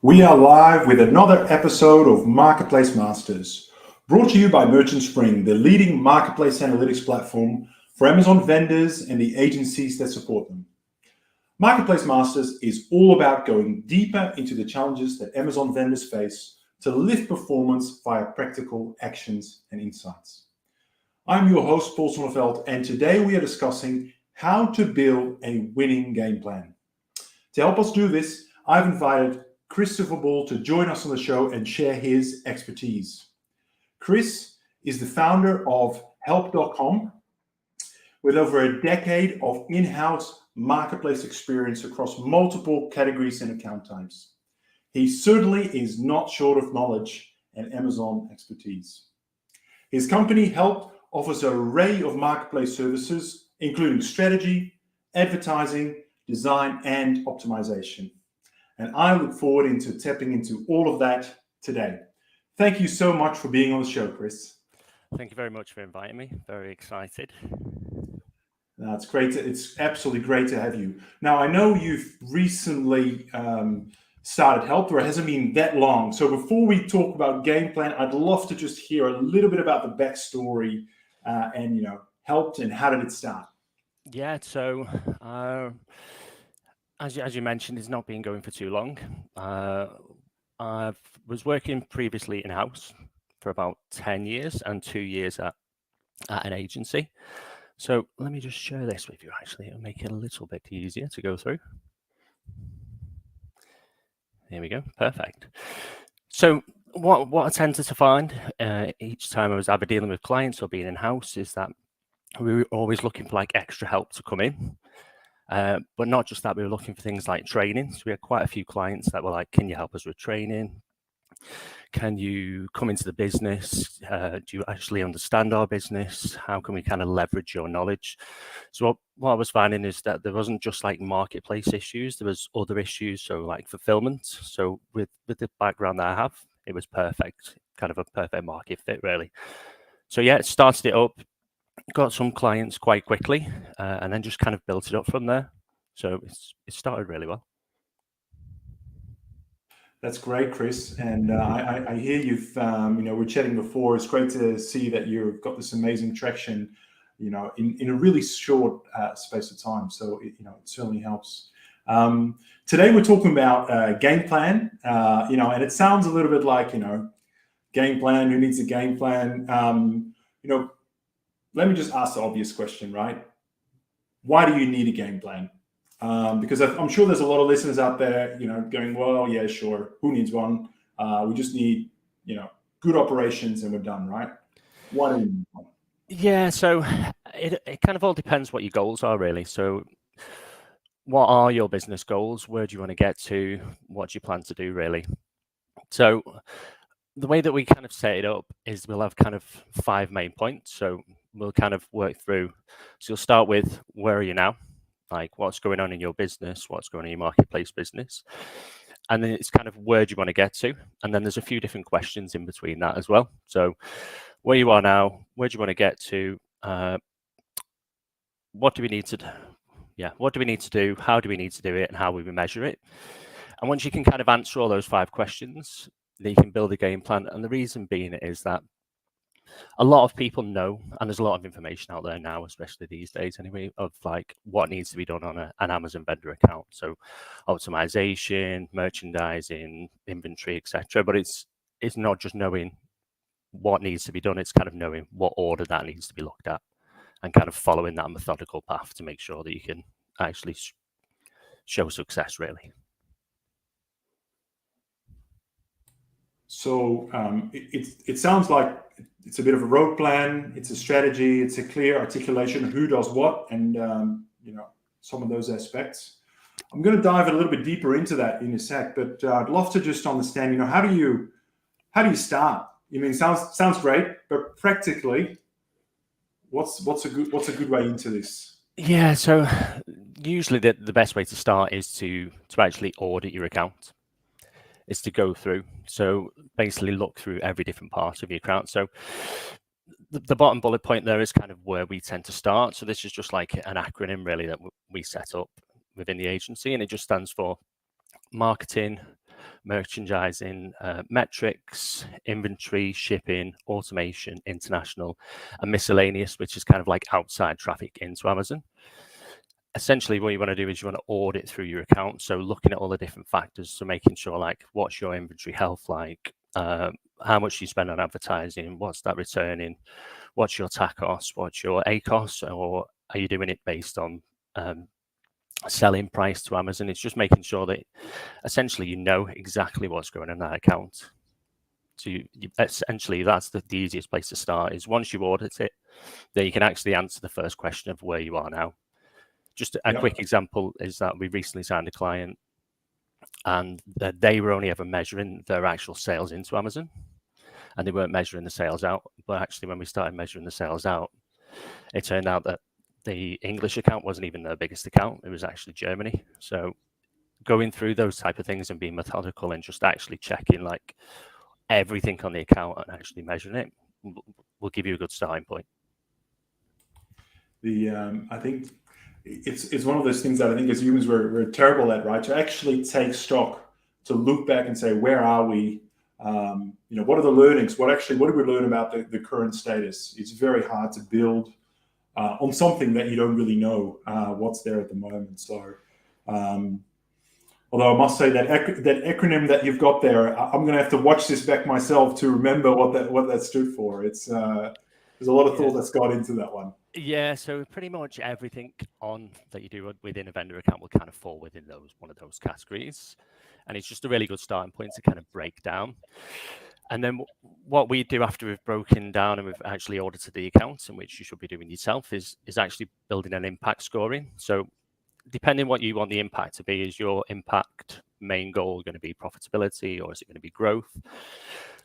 We are live with another episode of Marketplace Masters, brought to you by Merchant Spring, the leading marketplace analytics platform for Amazon vendors and the agencies that support them. Marketplace Masters is all about going deeper into the challenges that Amazon vendors face to lift performance via practical actions and insights. I'm your host, Paul Sonneveld, and today we are discussing how to build a winning game plan. To help us do this, I've invited Christopher Ball to join us on the show and share his expertise. Chris is the founder of Help.com with over a decade of in-house marketplace experience across multiple categories and account types. He certainly is not short of knowledge and Amazon expertise. His company Help offers an array of marketplace services, including strategy, advertising, design, and optimization. And I look forward into tapping into all of that today. Thank you so much for being on the show, Chris. Thank you very much for inviting me. Very excited. It's great. It's absolutely great to have you. Now, I know you've recently started Help, or it hasn't been that long. So before we talk about game plan, I'd love to just hear a little bit about the backstory and, Helped and how did it start? Yeah, so as you mentioned, it's not been going for too long. I was working previously in-house for about 10 years and 2 years at an agency. So let me just share this with you, actually. It'll make it a little bit easier to go through. Here we go. Perfect. So what I tended to find each time I was either dealing with clients or being in-house is that we were always looking for like extra help to come in. But not just that, we were looking for things like training. So we had quite a few clients that were like, can you help us with training? Can you come into the business? Do you actually understand our business? How can we kind of leverage your knowledge? So what I was finding is that there wasn't just like marketplace issues, there was other issues. So like fulfillment. So with the background that I have, it was perfect, kind of a perfect market fit really. So yeah, it started it up, got some clients quite quickly, and then just kind of built it up from there. So it started really well. That's great, Chris. And I hear you've, we're chatting before. It's great to see that you've got this amazing traction, in a really short space of time. So, it certainly helps. Today, we're talking about game plan, and it sounds a little bit like, game plan, who needs a game plan? Let me just ask the obvious question, right? Why do you need a game plan? Because I'm sure there's a lot of listeners out there, going, well, yeah, sure. Who needs one? We just need, good operations and we're done, right? Why do we need one? Yeah, so it kind of all depends what your goals are, really. So what are your business goals? Where do you want to get to? What do you plan to do, really? So the way that we kind of set it up is we'll have kind of 5 main points. So we'll kind of work through. So you'll start with, where are you now? Like what's going on in your business, what's going on in your marketplace business. And then it's kind of, where do you want to get to? And then there's a few different questions in between that as well. So where you are now, where do you want to get to? What do we need to do? Yeah, what do we need to do? How do we need to do it? And how will we measure it? And once you can kind of answer all those 5 questions, then you can build a game plan. And the reason being is that a lot of people know, and there's a lot of information out there now, especially these days anyway, of like what needs to be done on an Amazon vendor account. So optimization, merchandising, inventory, etc. But it's not just knowing what needs to be done, it's kind of knowing what order that needs to be looked at and kind of following that methodical path to make sure that you can actually show success, really. So it sounds like it's a bit of a road plan. It's a strategy. It's a clear articulation of who does what, and some of those aspects. I'm going to dive a little bit deeper into that in a sec, but I'd love to just understand. How do you start? I mean, sounds great, but practically, what's a good way into this? Yeah, so usually the best way to start is to actually audit your account. Is to go through. So basically look through every different part of your account. So the bottom bullet point there is kind of where we tend to start. So this is just like an acronym really that we set up within the agency, and it just stands for marketing, merchandising, metrics, inventory, shipping, automation, international, and miscellaneous, which is kind of like outside traffic into Amazon. Essentially, what you want to do is you want to audit through your account. So looking at all the different factors, so making sure like what's your inventory health like, how much you spend on advertising, what's that returning, what's your TAC cost, what's your ACOS, or are you doing it based on selling price to Amazon? It's just making sure that essentially you know exactly what's going on in that account. So essentially that's the easiest place to start, is once you audit it, then you can actually answer the first question of where you are now. Just a quick example is that we recently signed a client and they were only ever measuring their actual sales into Amazon and they weren't measuring the sales out. But actually when we started measuring the sales out, it turned out that the English account wasn't even their biggest account. It was actually Germany. So going through those type of things and being methodical and just actually checking like everything on the account and actually measuring it will give you a good starting point. I think it's one of those things that I think as humans we're terrible at, right? To actually take stock, to look back and say, where are we? What are the learnings? What did we learn about the current status? It's very hard to build on something that you don't really know what's there at the moment. So, although I must say that acronym that you've got there, I'm going to have to watch this back myself to remember what that stood for. It's there's a lot of thought that's gone into that one. Yeah, so pretty much everything that you do within a vendor account will kind of fall within one of those categories. And it's just a really good starting point to kind of break down. And then what we do after we've broken down and we've actually audited the accounts, in which you should be doing yourself, is actually building an impact scoring. So depending what you want the impact to be, is your impact main goal going to be profitability or is it going to be growth?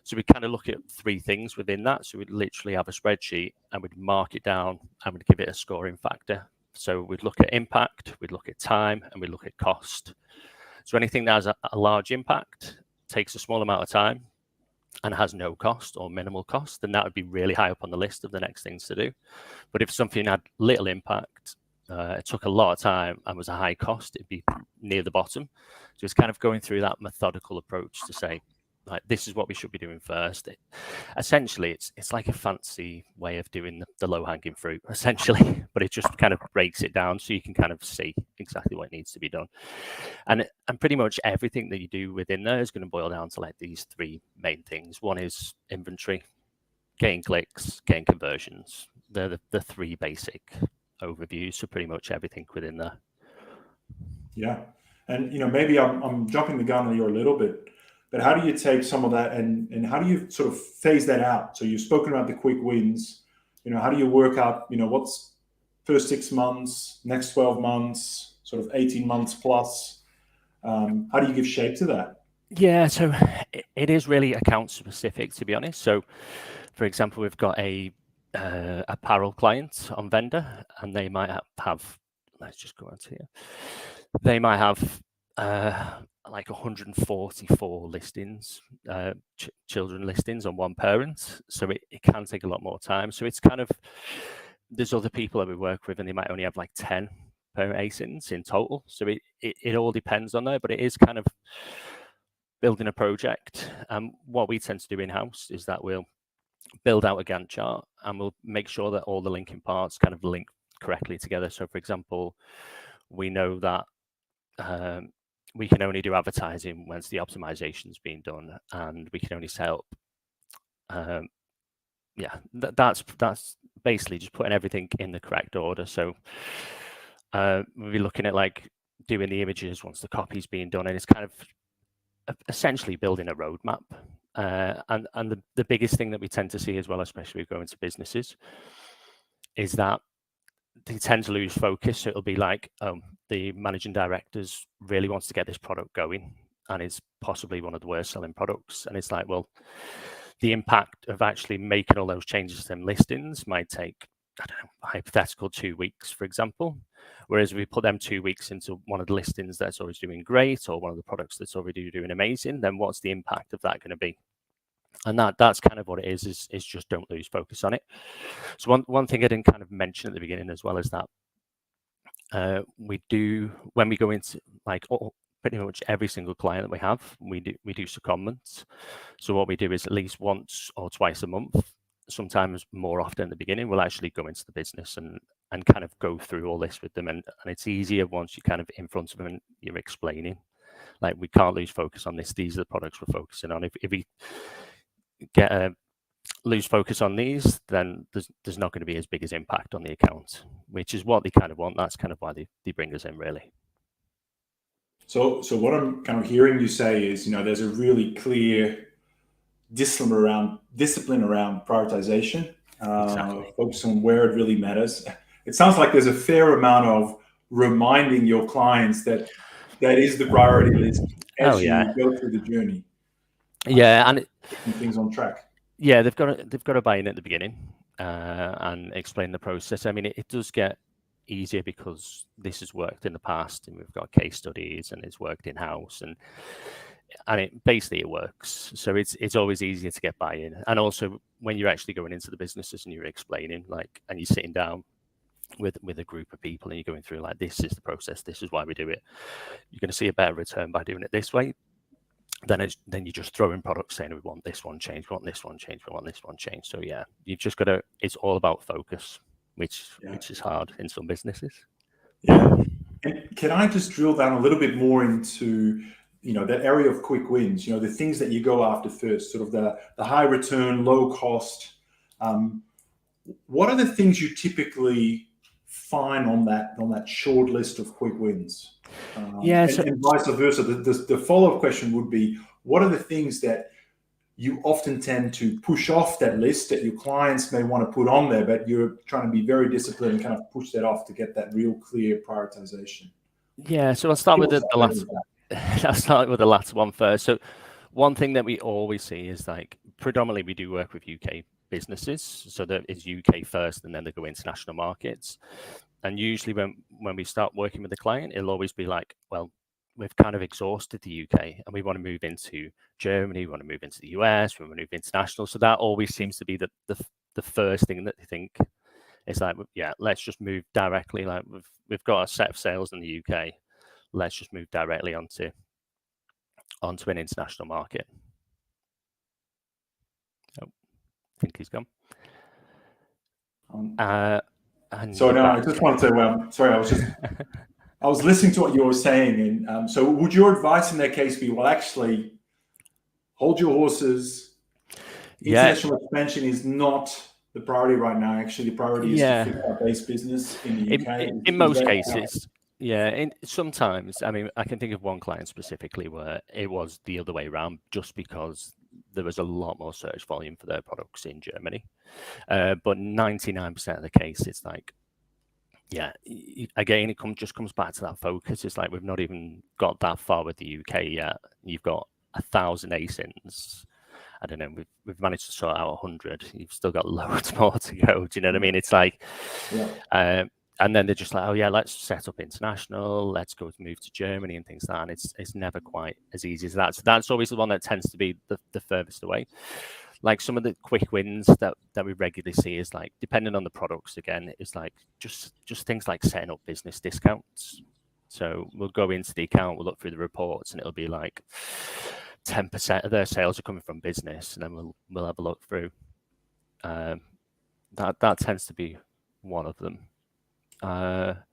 So we kind of look at three things within that. So we'd literally have a spreadsheet and we'd mark it down and we'd give it a scoring factor. So we'd look at impact, we'd look at time, and we'd look at cost. So anything that has a large impact, takes a small amount of time, and has no cost or minimal cost, then that would be really high up on the list of the next things to do. But if something had little impact, it took a lot of time and was a high cost, it'd be near the bottom. So it's kind of going through that methodical approach to say, like, this is what we should be doing first. Essentially, it's like a fancy way of doing the low-hanging fruit, essentially, but it just kind of breaks it down so you can kind of see exactly what needs to be done. And pretty much everything that you do within there is going to boil down to like these three main things. One is inventory, getting clicks, getting conversions. They're the three basic overviews, so pretty much everything within there. Yeah, and maybe I'm jumping the gun on you a little bit. But how do you take some of that and how do you sort of phase that out? So you've spoken about the quick wins. How do you work out, what's first 6 months, next 12 months, sort of 18 months plus? How do you give shape to that? Yeah, so it is really account specific, to be honest. So, for example, we've got a apparel client on vendor, and they might have let's just go on to here. They might have like 144 listings, children listings on one parent. So it can take a lot more time. So it's kind of, there's other people that we work with and they might only have like 10 parent ASINs in total. So it all depends on there, but it is kind of building a project. What we tend to do in-house is that we'll build out a Gantt chart and we'll make sure that all the linking parts kind of link correctly together. So for example, we know that we can only do advertising once the optimization is being done, and we can only set up. That's basically just putting everything in the correct order. So we'll be looking at like doing the images once the copy's being done, and it's kind of essentially building a roadmap. And the biggest thing that we tend to see as well, especially with going to businesses, is that they tend to lose focus. So it'll be like, the managing directors really wants to get this product going and it's possibly one of the worst selling products. And it's like, well, the impact of actually making all those changes to them listings might take, I don't know, hypothetical 2 weeks, for example. Whereas if we put them 2 weeks into one of the listings that's always doing great or one of the products that's already doing amazing, then what's the impact of that going to be? And that's kind of what it is just don't lose focus on it. So one thing I didn't kind of mention at the beginning as well is that we do, when we go into like pretty much every single client that we have, we do secondments. So what we do is at least once or twice a month, sometimes more often in the beginning, we'll actually go into the business and kind of go through all this with them. And it's easier once you're kind of in front of them and you're explaining, like, we can't lose focus on this. These are the products we're focusing on. If we get a lose focus on these, then there's not going to be as big as impact on the account, which is what they kind of want. That's kind of why they bring us in, really. So what I'm kind of hearing you say is, there's a really clear discipline around prioritization, Exactly. focus on where it really matters. It sounds like there's a fair amount of reminding your clients that is the priority list as you go through the journey. And keeping things on track. Yeah, they've got to buy in at the beginning and explain the process. I mean, it does get easier because this has worked in the past, and we've got case studies, and it's worked in house, and it works. So it's always easier to get buy-in. And also, when you're actually going into the businesses and you're explaining, and you're sitting down with a group of people and you're going through, like, this is the process, this is why we do it, you're going to see a better return by doing it this way. Then you just throw in products saying, we want this one changed, we want this one changed, we want this one changed. So yeah, you've just got to, it's all about focus, which is hard in some businesses. Yeah. And can I just drill down a little bit more into, that area of quick wins, the things that you go after first, sort of the high return, low cost. What are the things you typically find on that short list of quick wins? And vice versa. The follow-up question would be, what are the things that you often tend to push off that list that your clients may want to put on there, but you're trying to be very disciplined and kind of push that off to get that real clear prioritization? Yeah, so I'll start with the last. I'll start with the latter one first. So one thing that we always see is, like, predominantly we do work with UK businesses, so that is UK first, and then they go international markets. And usually when we start working with the client, it'll always be like, well, we've kind of exhausted the UK and we want to move into Germany, we want to move into the US, we want to move international. So that always seems to be the first thing that they think. It's like, yeah, let's just move directly. Like, we've got a set of sales in the UK. Let's just move directly onto an international market. Oh, I think he's gone. So no, I just wanted to. Sorry, I was listening to what you were saying, and so would your advice in that case be, well, actually, hold your horses. International expansion is not the priority right now. Actually, the priority is to fix our base business in the UK. In most cases, yeah. Sometimes, I mean, I can think of one client specifically where it was the other way around, just because there was a lot more search volume for their products in Germany. But 99% of the case, it's like, yeah, again, it just comes back to that focus. It's like, we've not even got that far with the UK yet. You've got 1,000 ASINs. I don't know, we've managed to sort out 100. You've still got loads more to go. Do you know what I mean? It's like, and then they're just like, oh yeah, let's set up international. Let's move to Germany and things like that. And it's never quite as easy as that. So that's always the one that tends to be the furthest away. Like, some of the quick wins that we regularly see is, like, depending on the products, again, it's like just things like setting up business discounts. So we'll go into the account, we'll look through the reports, and it'll be like 10% of their sales are coming from business, and then we'll have a look through. That tends to be one of them. And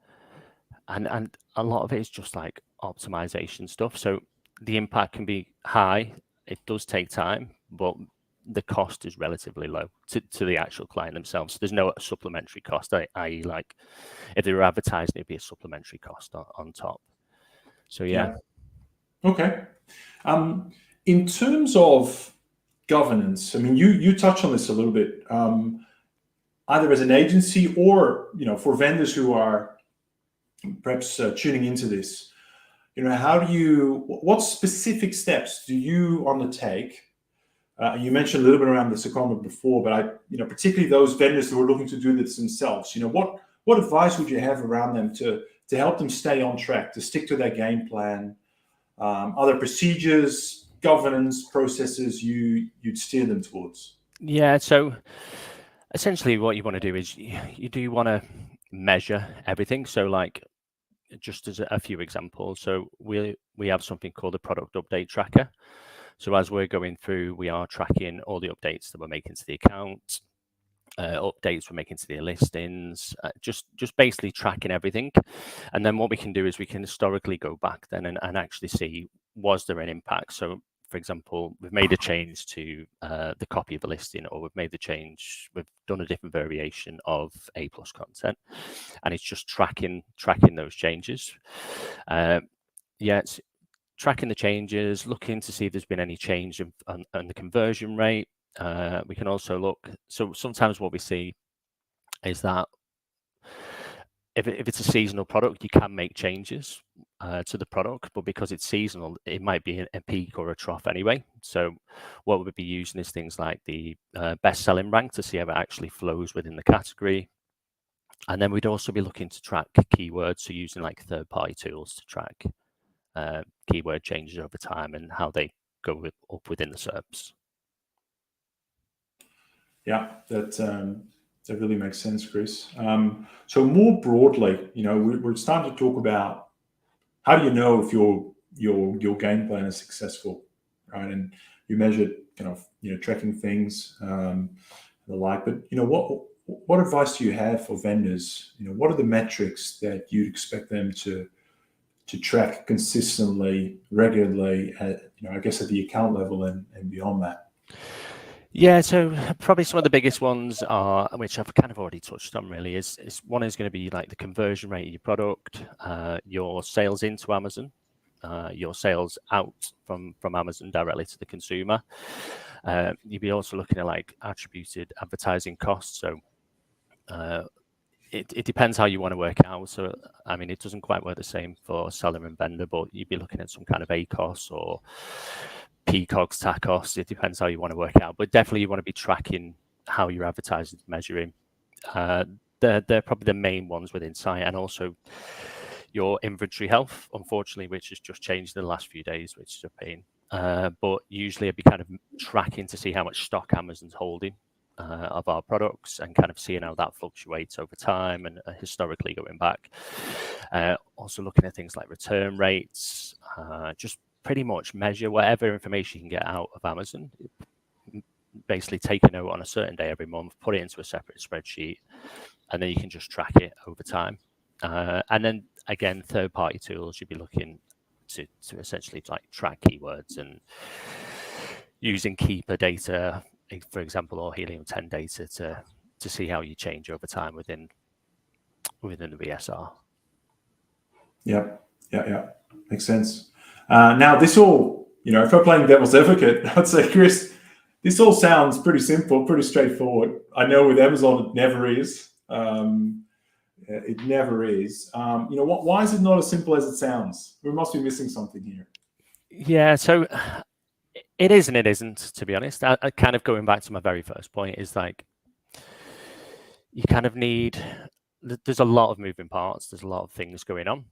a lot of it is just like optimization stuff. So the impact can be high. It does take time, but the cost is relatively low to the actual client themselves. So there's no supplementary cost, i.e., like, if they were advertising, it'd be a supplementary cost on top. So yeah. Okay. In terms of governance, I mean, you touched on this a little bit, either as an agency or, for vendors who are perhaps tuning into this, what specific steps do you undertake? You mentioned a little bit around the secondment before, but particularly those vendors who are looking to do this themselves, what advice would you have around them to help them stay on track, to stick to their game plan? Other procedures, governance, processes you'd steer them towards? Yeah, so essentially what you want to do is you do want to measure everything. So, like, just as a few examples. So we have something called a product update tracker. So as we're going through, we are tracking all the updates that we're making to the account, updates we're making to the listings, just basically tracking everything. And then what we can do is we can historically go back then and actually see, was there an impact? So for example, we've made a change to the copy of a listing, or we've done a different variation of A+ content, and it's just tracking those changes. It's tracking the changes, looking to see if there's been any change on the conversion rate. We can also look, so sometimes what we see is that if it's a seasonal product, you can make changes to the product, but because it's seasonal, it might be a peak or a trough anyway. So what we'd be using is things like the best-selling rank to see how it actually flows within the category. And then we'd also be looking to track keywords, so using like third-party tools to track keyword changes over time and how they go up within the SERPs. Yeah, that really makes sense, Chris. So more broadly, we're starting to talk about how do you know if your game plan is successful, right? And you measure kind of tracking things and the like. But what advice do you have for vendors? What are the metrics that you'd expect them to track consistently, regularly, I guess at the account level and beyond that? Yeah, so probably some of the biggest ones are, which I've kind of already touched on really, is one is going to be like the conversion rate of your product, your sales into Amazon, your sales out from Amazon directly to the consumer. You'd be also looking at like attributed advertising costs. So it depends how you want to work it out. So, I mean, it doesn't quite work the same for seller and vendor, but you'd be looking at some kind of ACOS or PCOGs, TACOS. It depends how you want to work it out, but definitely you want to be tracking how your advertising is measuring. They're probably the main ones within site, and also your inventory health, unfortunately, which has just changed in the last few days, which is a pain. But usually I'd be kind of tracking to see how much stock Amazon's holding of our products, and kind of seeing how that fluctuates over time and historically going back. Also looking at things like return rates, just pretty much measure whatever information you can get out of Amazon. Basically take a note on a certain day every month, put it into a separate spreadsheet, and then you can just track it over time. And then again, third-party tools, you'd be looking to essentially like track keywords and using Keeper data, for example, or Helium 10 data to see how you change over time within the VSR. Yeah, makes sense. Now, this all, if I'm playing devil's advocate, I'd say, Chris, this all sounds pretty simple, pretty straightforward. I know with Amazon, it never is. It never is. Why is it not as simple as it sounds? We must be missing something here. Yeah, so it is and it isn't, to be honest. I kind of going back to my very first point is like, you kind of need, there's a lot of moving parts. There's a lot of things going on.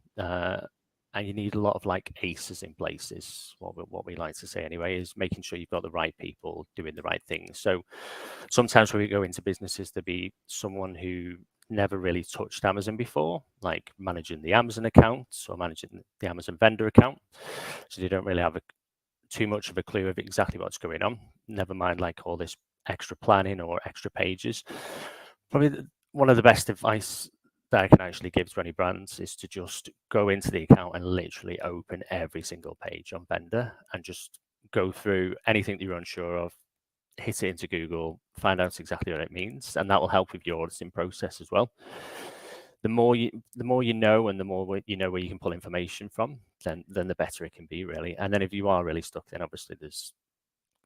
And you need a lot of like aces in places. What we like to say anyway is making sure you've got the right people doing the right things. So sometimes when we go into businesses, there'll be someone who never really touched Amazon before, like managing the Amazon account or managing the Amazon vendor account. So they don't really have too much of a clue of exactly what's going on. Never mind like all this extra planning or extra pages. Probably one of the best advice that I can actually give to any brands is to just go into the account and literally open every single page on vendor and just go through anything that you're unsure of, hit it into Google, find out exactly what it means, and that will help with your auditing process as well. The more you know, and the more you know where you can pull information from, then the better it can be, really. And then if you are really stuck, then obviously there's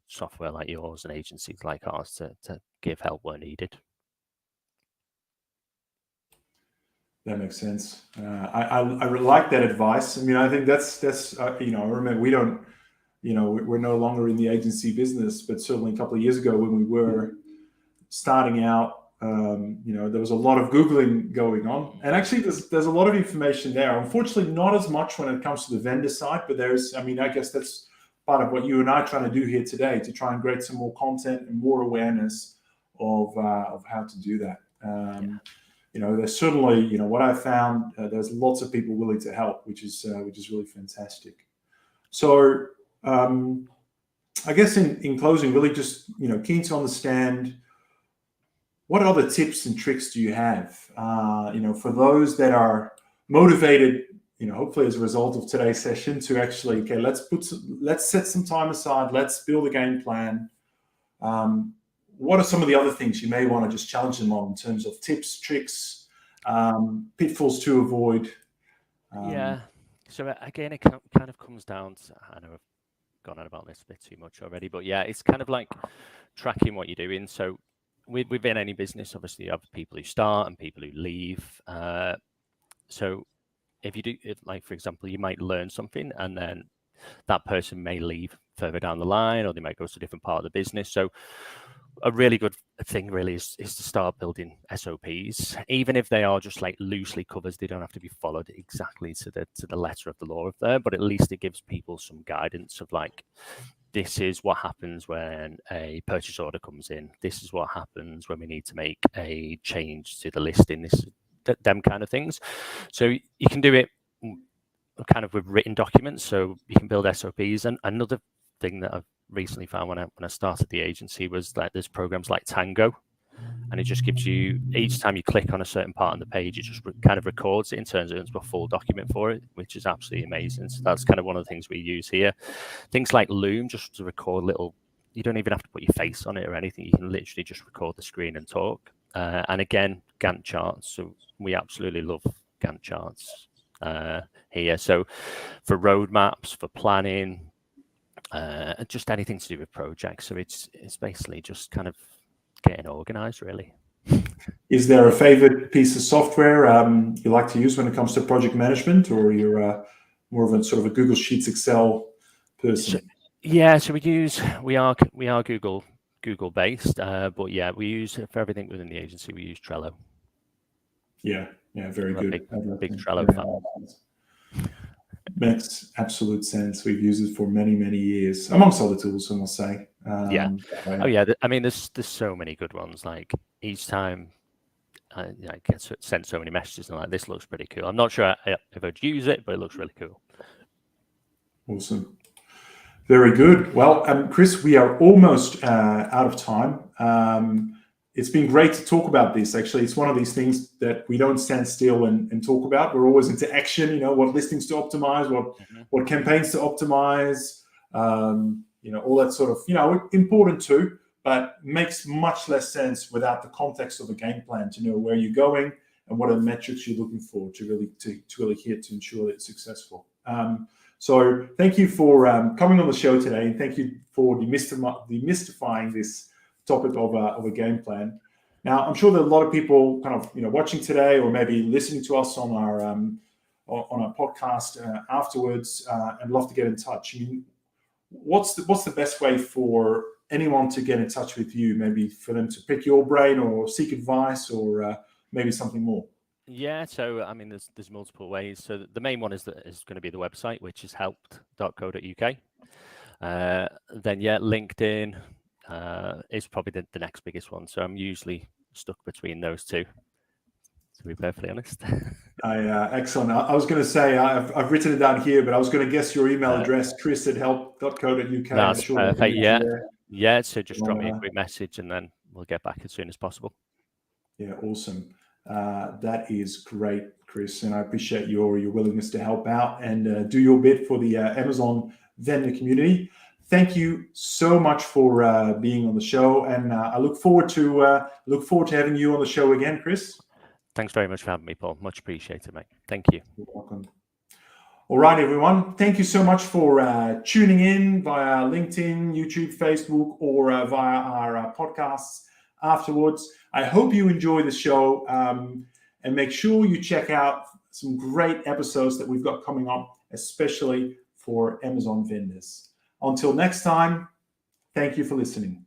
software like yours and agencies like ours to give help where needed. That makes sense. I like that advice. I mean, I think that's I remember we don't, we're no longer in the agency business, but certainly a couple of years ago when we were starting out, there was a lot of Googling going on, and actually there's a lot of information there. Unfortunately, not as much when it comes to the vendor side, but I guess that's part of what you and I are trying to do here today, to try and create some more content and more awareness of how to do that. there's certainly, what I've found, there's lots of people willing to help, which is really fantastic. So I guess in closing, really just, keen to understand, what other tips and tricks do you have, for those that are motivated, hopefully as a result of today's session, to actually, okay, let's set some time aside, let's build a game plan. What are some of the other things you may want to just challenge them on in terms of tips, tricks, pitfalls to avoid? Yeah. So again, it kind of comes down to, I know I've gone on about this a bit too much already, but yeah, it's kind of like tracking what you're doing. So within any business, obviously you have people who start and people who leave. So if you do, like, for example, you might learn something and then that person may leave further down the line, or they might go to a different part of the business. So a really good thing really is to start building SOPs, even if they are just like loosely covers. They don't have to be followed exactly to the letter of the law of there, but at least it gives people some guidance of like, this is what happens when a purchase order comes in. This is what happens when we need to make a change to the listing. Them kind of things. So you can do it kind of with written documents. So you can build SOPs. And another thing that I've recently found when I started the agency was that there's programs like Tango, and it just gives you, each time you click on a certain part on the page, it just kind of records it and turns it into a full document for it, which is absolutely amazing. So that's kind of one of the things we use here. Things like Loom, just to record little, you don't even have to put your face on it or anything. You can literally just record the screen and talk. And again, Gantt charts. So we absolutely love Gantt charts here. So for roadmaps, for planning, just anything to do with projects. So it's basically just kind of getting organized, really. Is there a favorite piece of software you like to use when it comes to project management, or you're more of a sort of a Google Sheets, Excel person? So we are Google based, but yeah, we use, for everything within the agency, we use Trello. Yeah, very good. Big Trello fan. Makes absolute sense. We've used it for many, many years, amongst other tools, I must say. I mean, there's so many good ones. Like each time I get sent so many messages, and like, this looks pretty cool. I'm not sure if I'd use it, but it looks really cool. Awesome. Very good. Well, Chris, we are almost out of time. It's been great to talk about this. Actually, it's one of these things that we don't stand still and talk about. We're always into action. What listings to optimize, what campaigns to optimize. All that sort of, important too, but makes much less sense without the context of a game plan to know where you're going and what are the metrics you're looking for to really hit to ensure that it's successful. So thank you for coming on the show today, and thank you for demystifying this topic of a game plan. Now, I'm sure that a lot of people kind of watching today, or maybe listening to us on our podcast afterwards, and love to get in touch. I mean, what's the best way for anyone to get in touch with you? Maybe for them to pick your brain or seek advice, or maybe something more. Yeah, so I mean, there's multiple ways. So the main one is going to be the website, which is helped.co.uk. Then LinkedIn is probably the next biggest one. So I'm usually stuck between those two, to be perfectly honest. Excellent. I was going to say, I've written it down here, but I was going to guess your email address, chris@help.co.uk. That's perfect. Yeah. So just drop me a quick message, and then we'll get back as soon as possible. Yeah, awesome. That is great, Chris, and I appreciate your willingness to help out and do your bit for the Amazon vendor community. Thank you so much for being on the show, and I look forward to having you on the show again, Chris. Thanks very much for having me, Paul. Much appreciated, mate. Thank you. You're welcome. All right, everyone. Thank you so much for tuning in via LinkedIn, YouTube, Facebook, or via our podcasts afterwards. I hope you enjoy the show, and make sure you check out some great episodes that we've got coming up, especially for Amazon vendors. Until next time, thank you for listening.